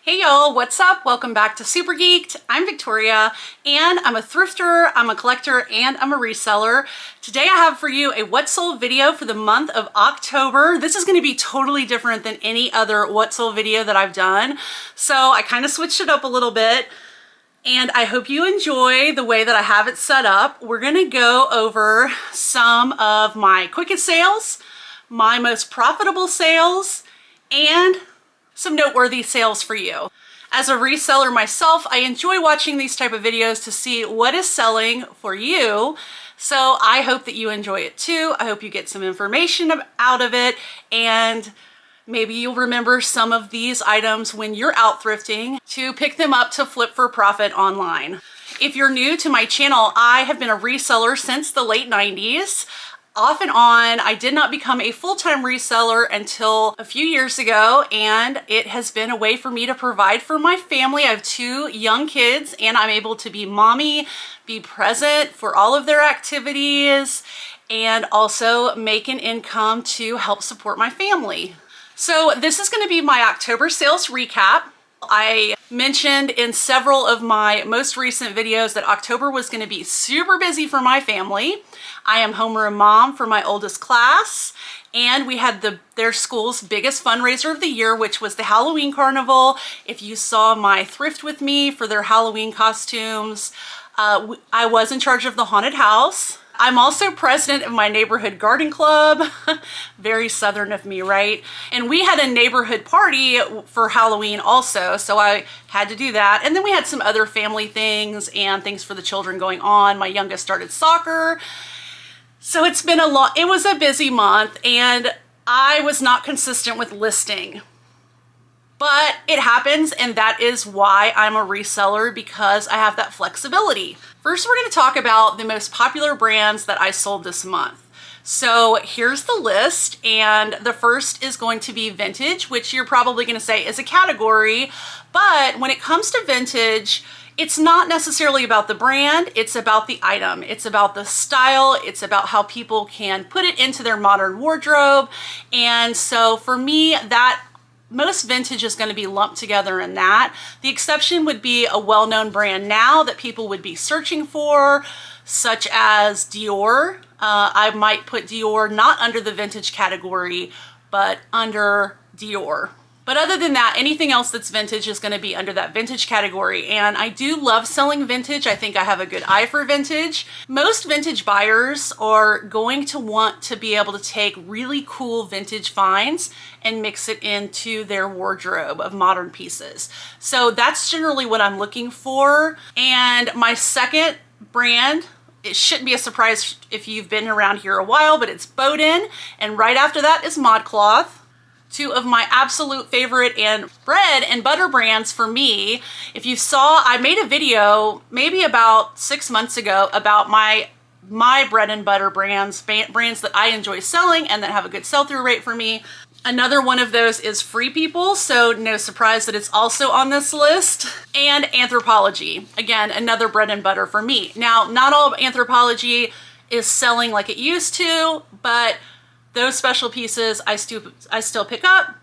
Hey y'all, what's up? Welcome back to Super Geeked. I'm Victoria and I'm a thrifter, I'm a collector, and I'm a reseller. Today I have for you a what sold video for the month of October. This is going to be totally different than any other what sold video that I've done. So I kind of switched it up a little bit and I hope you enjoy the way that I have it set up. We're going to go over some of my quickest sales, my most profitable sales, and some noteworthy sales for you. As a reseller myself, I enjoy watching these type of videos to see what is selling for you. So I hope that you enjoy it too. I hope you get some information out of it, and maybe you'll remember some of these items when you're out thrifting to pick them up to flip for profit online. If you're new to my channel, I have been a reseller since the late 90s. Off and on. I did not become a full-time reseller until a few years ago, and it has been a way for me to provide for my family. I have two young kids and I'm able to be mommy, be present for all of their activities, and also make an income to help support my family. So this is going to be my October sales recap. I mentioned in several of my most recent videos that October was going to be super busy for my family. I am homeroom mom for my oldest class, and we had their school's biggest fundraiser of the year, which was the Halloween Carnival. If you saw my thrift with me for their Halloween costumes, I was in charge of the haunted house. I'm also president of my neighborhood garden club. Very Southern of me, right? And we had a neighborhood party for Halloween also, so I had to do that. And then we had some other family things and things for the children going on. My youngest started soccer. So it's been a lot. It was a busy month and I was not consistent with listing. But it happens, and that is why I'm a reseller, because I have that flexibility. First, we're going to talk about the most popular brands that I sold this month. So here's the list, and the first is going to be vintage, which you're probably going to say is a category. But when it comes to vintage, it's not necessarily about the brand, it's about the item. It's about the style, it's about how people can put it into their modern wardrobe. And so for me, that most vintage is going to be lumped together in that. The exception would be a well-known brand now that people would be searching for, such as Dior. I might put Dior not under the vintage category, but under Dior. But other than that, anything else that's vintage is going to be under that vintage category. And I do love selling vintage. I think I have a good eye for vintage. Most vintage buyers are going to want to be able to take really cool vintage finds and mix it into their wardrobe of modern pieces. So that's generally what I'm looking for. And my second brand, it shouldn't be a surprise if you've been around here a while, but it's Boden. And right after that is ModCloth. Two of my absolute favorite and bread and butter brands for me. If you saw, I made a video maybe about 6 months ago about my bread and butter brands that I enjoy selling and that have a good sell-through rate for me. Another one of those is Free People, so no surprise that it's also on this list. And Anthropologie, again, another bread and butter for me. Now, not all of Anthropologie is selling like it used to, but those special pieces I still pick up.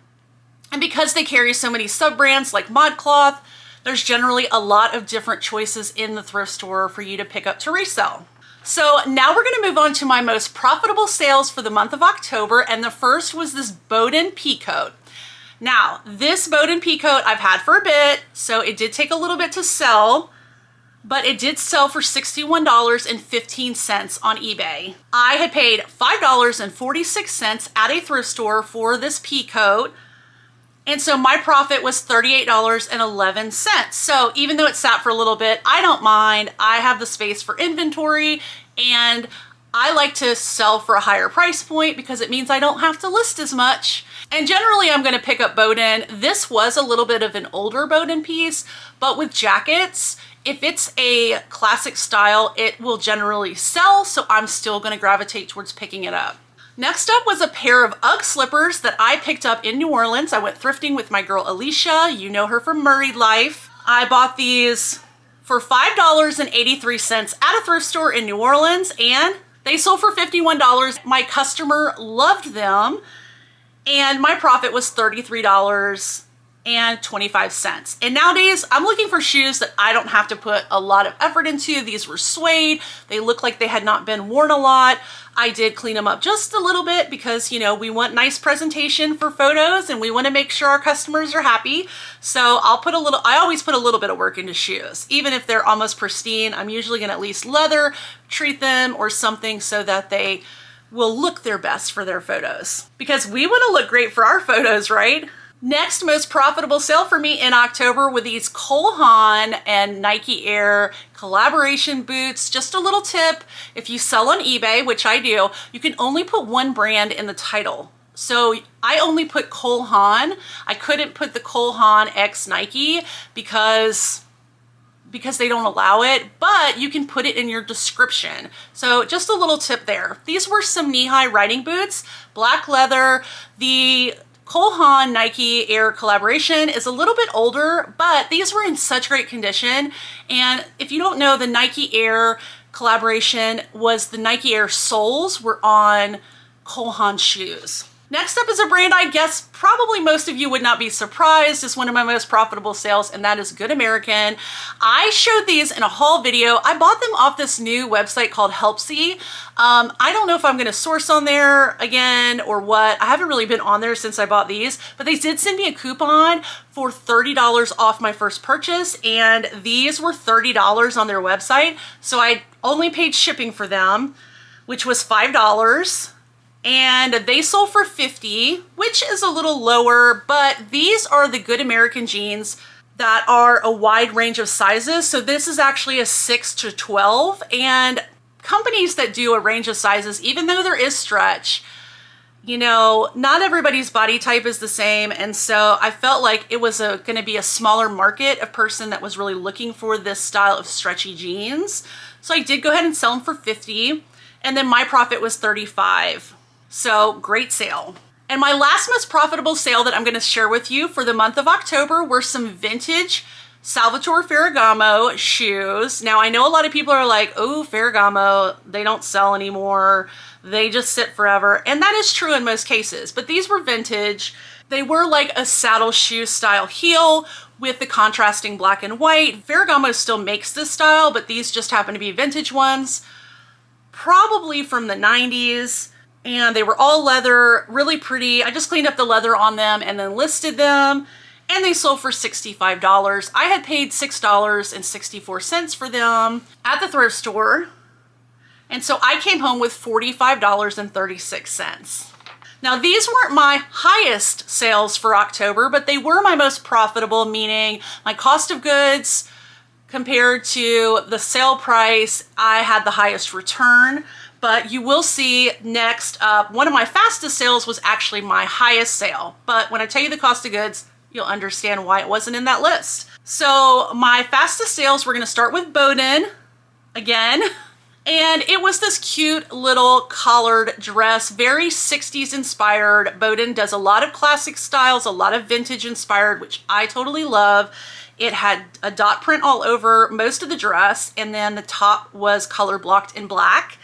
And because they carry so many sub-brands like ModCloth, there's generally a lot of different choices in the thrift store for you to pick up to resell. So now we're going to move on to my most profitable sales for the month of October, and the first was this Boden pea coat. Now, this Boden pea coat I've had for a bit, so it did take a little bit to sell, but it did sell for $61.15 on eBay. I had paid $5.46 at a thrift store for this pea coat, and so my profit was $38.11. So even though it sat for a little bit, I don't mind. I have the space for inventory, and I like to sell for a higher price point because it means I don't have to list as much. And generally I'm going to pick up Boden. This was a little bit of an older Boden piece, but with jackets, if it's a classic style, it will generally sell, so I'm still going to gravitate towards picking it up. Next up was a pair of Ugg slippers that I picked up in New Orleans. I went thrifting with my girl Alicia. You know her from Murray Life. I bought these for $5.83 at a thrift store in New Orleans, and they sold for $51. My customer loved them, and my profit was $33. and 25 cents. And nowadays I'm looking for shoes that I don't have to put a lot of effort into. These were suede. They look like they had not been worn a lot. I did clean them up just a little bit because, you know, we want nice presentation for photos and we want to make sure our customers are happy. So I always put a little bit of work into shoes. Even if they're almost pristine, I'm usually going to at least leather treat them or something so that they will look their best for their photos. Because we want to look great for our photos, right? Next most profitable sale for me in October were these Cole Haan and Nike Air collaboration boots. Just a little tip, if you sell on eBay, which I do, you can only put one brand in the title. So I only put Cole Haan. I couldn't put the Cole Haan X Nike because they don't allow it, but you can put it in your description. So just a little tip there. These were some knee-high riding boots, black leather. The Cole Haan Nike Air collaboration is a little bit older, but these were in such great condition. And if you don't know, the Nike Air collaboration was the Nike Air soles were on Cole Haan shoes. Next up is a brand I guess probably most of you would not be surprised is one of my most profitable sales, and that is Good American. I showed these in a haul video. I bought them off this new website called Helpsy. I don't know if I'm going to source on there again or what. I haven't really been on there since I bought these, but they did send me a coupon for $30 off my first purchase, and these were $30 on their website. So I only paid shipping for them, which was $5. And they sold for $50, which is a little lower, but these are the Good American jeans that are a wide range of sizes. So this is actually a 6 to 12, and companies that do a range of sizes, even though there is stretch, you know, not everybody's body type is the same. And so I felt like it was going to be a smaller market of person that was really looking for this style of stretchy jeans. So I did go ahead and sell them for $50, and then my profit was $35. So great sale. And my last most profitable sale that I'm going to share with you for the month of October were some vintage Salvatore Ferragamo shoes. Now I know a lot of people are like, oh, Ferragamo, they don't sell anymore. They just sit forever. And that is true in most cases, but these were vintage. They were like a saddle shoe style heel with the contrasting black and white. Ferragamo still makes this style, but these just happen to be vintage ones, probably from the 90s. And they were all leather, really pretty. I just cleaned up the leather on them and then listed them, and they sold for $65. I had paid $6.64 for them at the thrift store. And so I came home with $45.36. Now these weren't my highest sales for October, but they were my most profitable, meaning my cost of goods compared to the sale price, I had the highest return. But you will see next up, one of my fastest sales was actually my highest sale. But when I tell you the cost of goods, you'll understand why it wasn't in that list. So my fastest sales, we're gonna start with Bowden again. And it was this cute little collared dress, very 60s inspired. Bowden does a lot of classic styles, a lot of vintage inspired, which I totally love. It had a dot print all over most of the dress, and then the top was color blocked in black.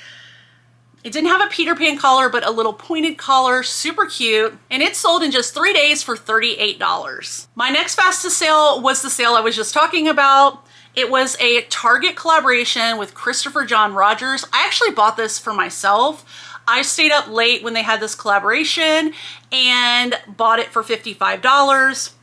It didn't have a Peter Pan collar, but a little pointed collar, super cute. And it sold in just 3 days for $38. My next fastest sale was the sale I was just talking about. It was a Target collaboration with Christopher John Rogers. I actually bought this for myself. I stayed up late when they had this collaboration and bought it for $55.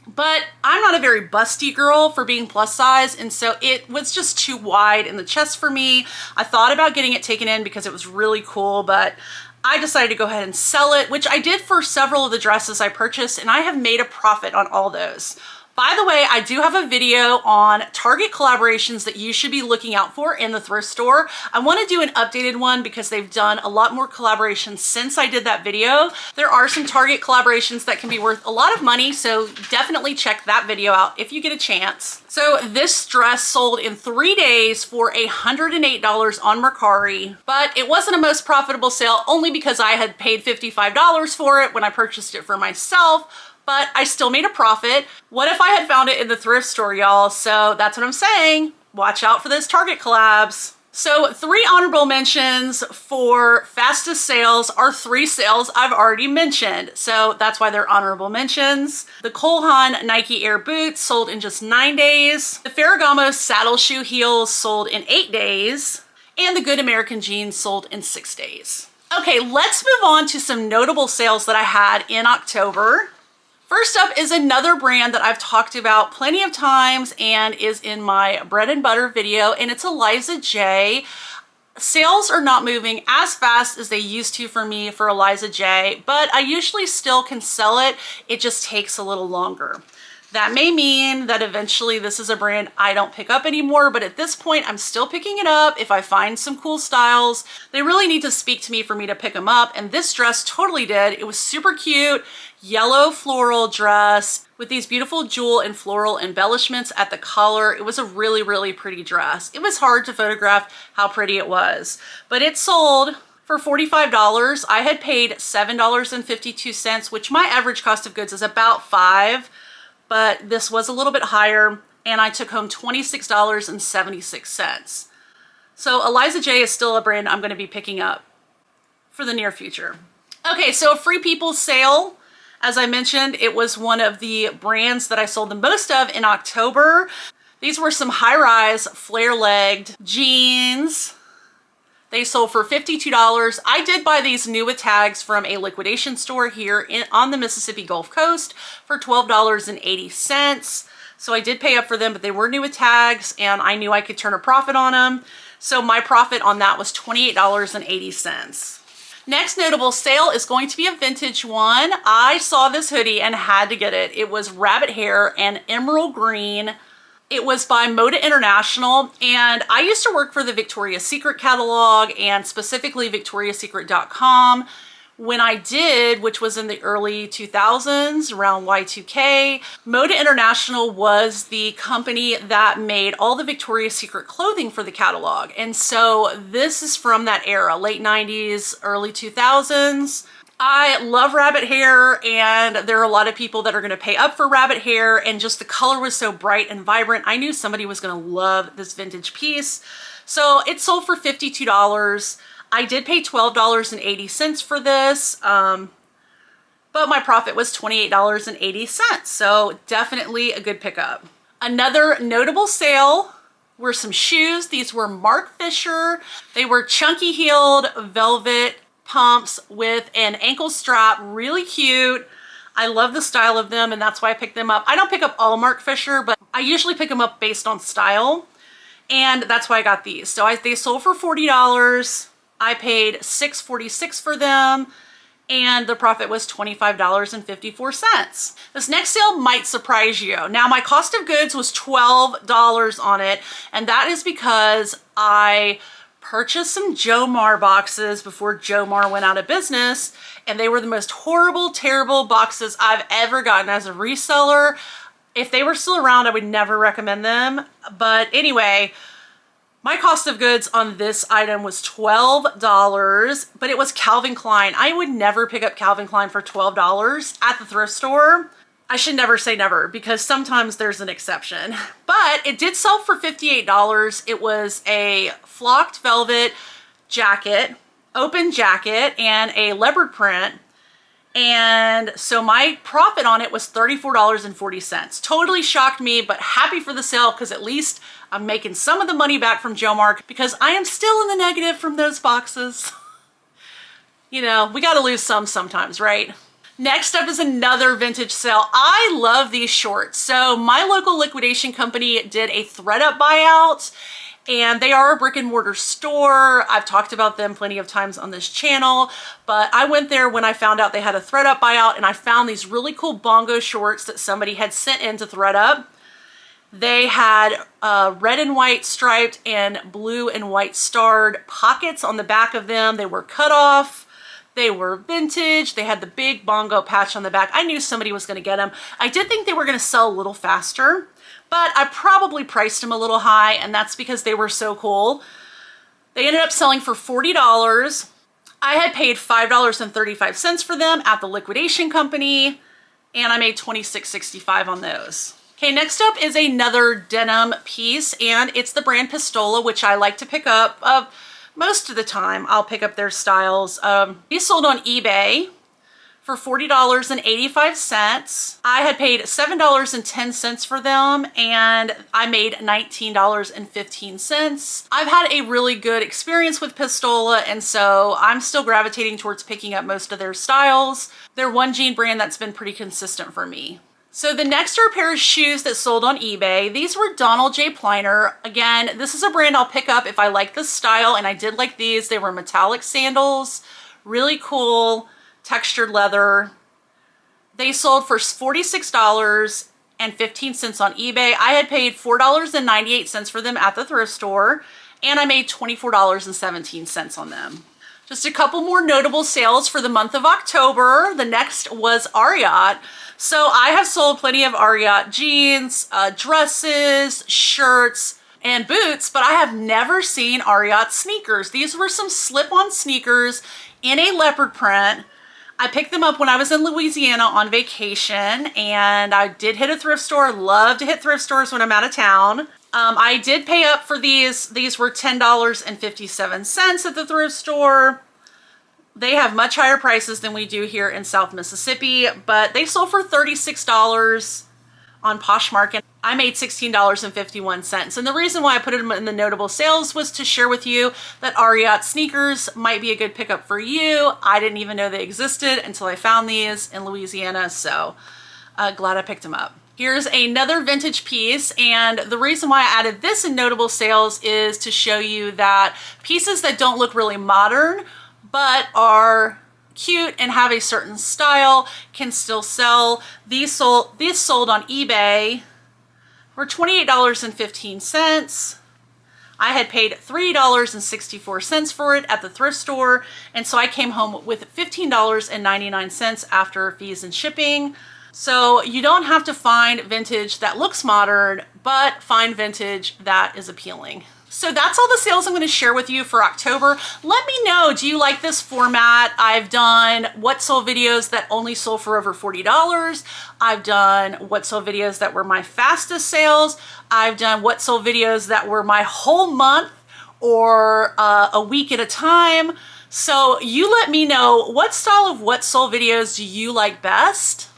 But I'm not a very busty girl for being plus size, and so it was just too wide in the chest for me. I thought about getting it taken in because it was really cool, but I decided to go ahead and sell it, which I did for several of the dresses I purchased, and I have made a profit on all those. By the way, I do have a video on Target collaborations that you should be looking out for in the thrift store. I want to do an updated one because they've done a lot more collaborations since I did that video. There are some Target collaborations that can be worth a lot of money, so definitely check that video out if you get a chance. So this dress sold in 3 days for $108 on Mercari, but it wasn't a most profitable sale only because I had paid $55 for it when I purchased it for myself. But I still made a profit. What if I had found it in the thrift store, y'all? So that's what I'm saying. Watch out for those Target collabs. So 3 honorable mentions for fastest sales are 3 sales I've already mentioned. So that's why they're honorable mentions. The Cole Haan Nike Air boots sold in just 9 days. The Ferragamo saddle shoe heels sold in 8 days. And the Good American jeans sold in 6 days. Okay, let's move on to some notable sales that I had in October. First up is another brand that I've talked about plenty of times and is in my bread and butter video, and it's Eliza J. Sales are not moving as fast as they used to for me for Eliza J, but I usually still can sell it. It just takes a little longer. That may mean that eventually this is a brand I don't pick up anymore, but at this point I'm still picking it up if I find some cool styles. They really need to speak to me for me to pick them up, and this dress totally did. It was super cute, yellow floral dress with these beautiful jewel and floral embellishments at the collar. It was a really, really pretty dress. It was hard to photograph how pretty it was, but it sold for $45. I had paid $7.52, which my average cost of goods is about $5. But this was a little bit higher, and I took home $26.76. So Eliza J is still a brand I'm going to be picking up for the near future. Okay, so a Free People sale. As I mentioned, it was one of the brands that I sold the most of in October. These were some high-rise flare-legged jeans. They sold for $52. I did buy these new with tags from a liquidation store here on the Mississippi Gulf Coast for $12.80. So I did pay up for them, but they were new with tags and I knew I could turn a profit on them. So my profit on that was $28.80. Next notable sale is going to be a vintage one. I saw this hoodie and had to get it. It was rabbit hair and emerald green. It was by Moda International, and I used to work for the Victoria's Secret catalog and specifically victoriassecret.com. When I did, which was in the early 2000s, around Y2K, Moda International was the company that made all the Victoria's Secret clothing for the catalog. And so this is from that era, late 90s, early 2000s. I love rabbit hair, and there are a lot of people that are going to pay up for rabbit hair, and just the color was so bright and vibrant. I knew somebody was going to love this vintage piece. So it sold for $52. I did pay $12.80 for this, but my profit was $28.80. So definitely a good pickup. Another notable sale were some shoes. These were Mark Fisher. They were chunky heeled velvet pumps with an ankle strap, really cute. I love the style of them, and that's why I picked them up. I don't pick up all Mark Fisher, but I usually pick them up based on style, and that's why I got these. So they sold for $40. I paid $6.46 for them, and the profit was $25.54. This next sale might surprise you. Now, my cost of goods was $12 on it, and that is because I purchased some Jomar boxes before Jomar went out of business, and they were the most horrible, terrible boxes I've ever gotten as a reseller. If they were still around, I would never recommend them. But anyway, my cost of goods on this item was $12, but it was Calvin Klein. I would never pick up Calvin Klein for $12 at the thrift store. I should never say never, because sometimes there's an exception. But it did sell for $58. It was a flocked velvet jacket, open jacket, and a leopard print. And so my profit on it was $34.40. Totally shocked me, but happy for the sale, because at least I'm making some of the money back from Jomar, because I am still in the negative from those boxes. You know, we gotta lose some sometimes, right? Next up is another vintage sale. I love these shorts. So my local liquidation company did a ThredUp buyout, and they are a brick and mortar store. I've talked about them plenty of times on this channel, but I went there when I found out they had a ThredUp buyout, and I found these really cool bongo shorts that somebody had sent into ThredUp. They had red and white striped and blue and white starred pockets on the back of them. They were cut off. They were vintage. They had the big bongo patch on the back. I knew somebody was going to get them. I did think they were going to sell a little faster, but I probably priced them a little high, and that's because they were so cool. They ended up selling for $40. I had paid $5.35 for them at the liquidation company, and I made $26.65 on those. Okay, next up is another denim piece, and it's the brand Pistola, which I like to pick up. Most of the time, I'll pick up their styles. These sold on eBay for $40.85. I had paid $7.10 for them, and I made $19.15. I've had a really good experience with Pistola, and so I'm still gravitating towards picking up most of their styles. They're one jean brand that's been pretty consistent for me. So the next are a pair of shoes that sold on eBay. These were Donald J. Pliner. Again, this is a brand I'll pick up if I like the style, and I did like these. They were metallic sandals, really cool, textured leather. They sold for $46.15 on eBay. I had paid $4.98 for them at the thrift store, and I made $24.17 on them. Just a couple more notable sales for the month of October. The next was Ariat. So I have sold plenty of Ariat jeans, dresses, shirts, and boots, but I have never seen Ariat sneakers. These were some slip-on sneakers in a leopard print. I picked them up when I was in Louisiana on vacation, and I did hit a thrift store. Love to hit thrift stores when I'm out of town. I did pay up for these. These were $10.57 at the thrift store. They have much higher prices than we do here in South Mississippi, but they sold for $36 on Poshmark, and I made $16.51. And the reason why I put them in the notable sales was to share with you that Ariat sneakers might be a good pickup for you. I didn't even know they existed until I found these in Louisiana, so glad I picked them up. Here's another vintage piece, and the reason why I added this in notable sales is to show you that pieces that don't look really modern but are cute and have a certain style can still sell. These sold on eBay for $28.15. I had paid $3.64 for it at the thrift store, and so I came home with $15.99 after fees and shipping. So you don't have to find vintage that looks modern, but find vintage that is appealing. So that's all the sales I'm going to share with you for October. Let me know, do you like this format? I've done what sold videos that only sold for over $40. I've done what sold videos that were my fastest sales. I've done what sold videos that were my whole month or a week at a time. So you let me know, what style of what sold videos do you like best?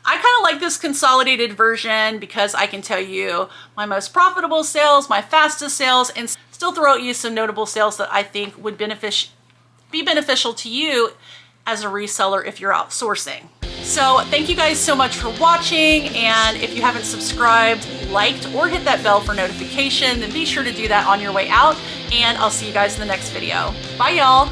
I kind of like this consolidated version because I can tell you my most profitable sales, my fastest sales, and still throw at you some notable sales that I think would be beneficial to you as a reseller if you're outsourcing. So thank you guys so much for watching, and if you haven't subscribed, liked, or hit that bell for notification, then be sure to do that on your way out, and I'll see you guys in the next video. Bye, y'all.